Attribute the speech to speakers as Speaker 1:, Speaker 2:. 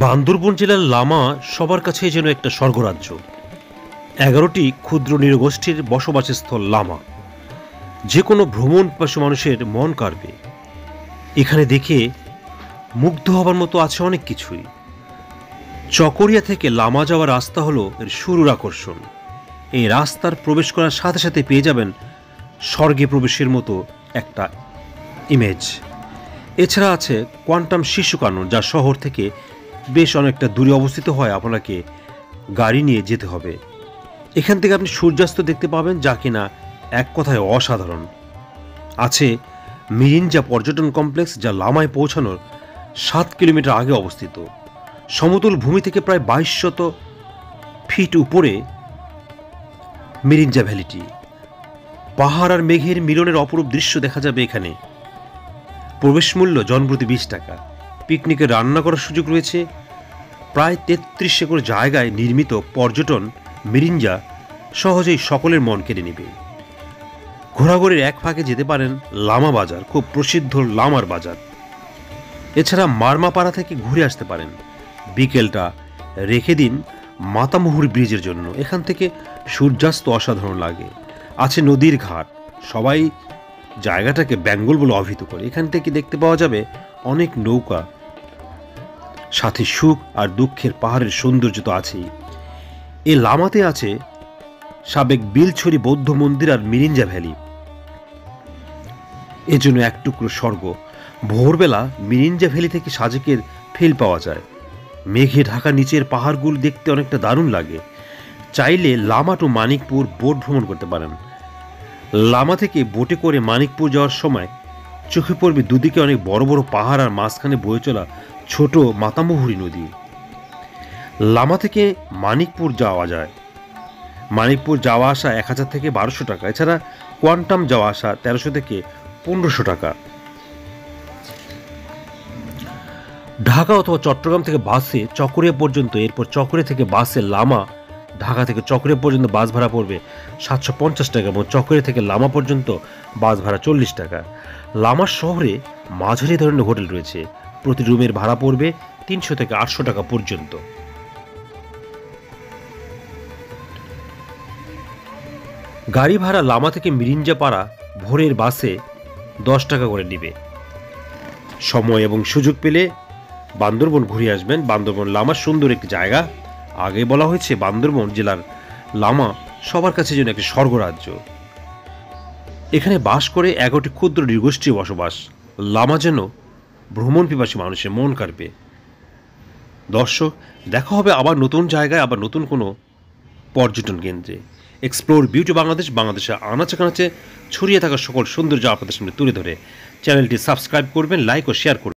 Speaker 1: বান্দরবন জেলার লামা সবার কাছে যেন একটা স্বর্গরাজ্য। 11টি ক্ষুদ্র নৃগোষ্ঠীর বসবাসের স্থল লামা, যে কোনো ভ্রমণ পিপাসু মানুষের মন কাড়বে। এখানে দেখে মুগ্ধ হবার মতো আছে অনেক কিছুই। চকরিয়া থেকে লামা যাওয়ার রাস্তা হলো এর শুরুর আকর্ষণ। এই রাস্তার প্রবেশ করার সাথে সাথে পেয়ে যাবেন স্বর্গে প্রবেশের মতো একটা ইমেজ। এছাড়া আছে কোয়ান্টাম শিশু কানন, যা শহর থেকে বেশ অনেকটা দূরে অবস্থিত হয়। আপনাকে গাড়ি নিয়ে যেতে হবে। এখান থেকে আপনি সূর্যাস্ত দেখতে পাবেন, যা কিনা এক কথায় অসাধারণ। আছে মিরিঞ্জা পর্যটন কমপ্লেক্স, যা লামায় পৌঁছানোর 7 কিলোমিটার আগে অবস্থিত। সমতল ভূমি থেকে প্রায় 2200 ফিট উপরে মিরিঞ্জা ভ্যালিটি। পাহাড় আর মেঘের মিলনের অপরূপ দৃশ্য দেখা যাবে এখানে। প্রবেশ মূল্য জনপ্রতি 20 টাকা। পিকনিকে রান্না করার সুযোগ রয়েছে। প্রায় 33 একর জায়গায় নির্মিত পর্যটন মিরিঞ্জা সহজেই সকলের মন কেড়ে নেবে। ঘোরাঘুরির এক ফাঁকে যেতে পারেন লামা বাজার, খুব প্রসিদ্ধ লামার বাজার। এছাড়া মারমাপাড়া থেকে ঘুরে আসতে পারেন। বিকেলটা রেখে দিন মাতামুহুরি ব্রিজের জন্য। এখান থেকে সূর্যাস্ত অসাধারণ লাগে। আছে নদীর ঘাট, সবাই জায়গাটাকে বেঙ্গল বলে অভিহিত করে। এখান থেকে দেখতে পাওয়া যাবে অনেক নৌকা, সাথে সুখ আর দুঃখের পাহাড়ের সৌন্দর্য তো আছেই। এ লামাতে আছে সাবেক বিলছড়ি বৌদ্ধ মন্দির আর মিরিঞ্জা ভ্যালি, এজন্য এক টুকরো স্বর্গ। ভোরবেলা মিরিঞ্জা ভ্যালি থেকে সাজেকের ফিল পাওয়া যায়। মেঘে ঢাকা নিচের পাহাড়গুলো দেখতে অনেকটা দারুণ লাগে। চাইলে লামা টু মানিকপুর বোট ভ্রমণ করতে পারেন। লামা থেকে বোটে করে মানিকপুর যাওয়ার সময় চোখে পড়বে দুদিকে অনেক বড় বড় পাহাড় আর মাঝখানে বয়ে চলা ছোট মাতামুহুরি নদী। লামা থেকে মানিকপুর যাওয়া যায়। মানিকপুর যাওয়া আসা 1000 থেকে 1200 টাকা। এছাড়া কোয়ান্টাম যাওয়া আসা 1300 থেকে 1500 টাকা। ঢাকা অথবা চট্টগ্রাম থেকে বাসে চকরিয়া পর্যন্ত, এরপর চকরিয়া থেকে বাসে লামা, ঢাকা থেকে চকরিয়া পর্যন্ত বাস ভাড়া পড়বে 750 টাকা এবং চকরিয়া থেকে লামা পর্যন্ত বাস ভাড়া 40 টাকা। লামার শহরে মাঝারি ধরনের হোটেল রয়েছে। প্রতি রুমের ভাড়া পড়বে 300 থেকে 800 টাকা পর্যন্ত। গাড়ি ভাড়া লামা থেকে মিরিঞ্জা পাড়া ভোরের বাসে 10 টাকা করে নেবে। সময় এবং সুযোগ পেলে বান্দরবন ঘুরে আসবেন। বান্দরবন লামা সুন্দর একটি জায়গা। আগে বলা হয়েছে বান্দরবন জেলার লামা সবার কাছে যেন একটি স্বর্গরাজ্য। এখানে বাস করে 11টি ক্ষুদ্র নৃগোষ্ঠীর বসবাস। লামা যেন ভ্রমণ পিপাসী মানুষের মন কাড়বে। দর্শক, দেখা হবে আবার নতুন জায়গায়, আবার নতুন কোনো পর্যটন কেন্দ্রে। এক্সপ্লোর বিউটি বাংলাদেশ, বাংলাদেশের আনাচে কানাচে ছড়িয়ে থাকা সকল সৌন্দর্য আপনাদের সামনে তুলে ধরে চ্যানেলটি সাবস্ক্রাইব করবেন, লাইক ও শেয়ার করবেন।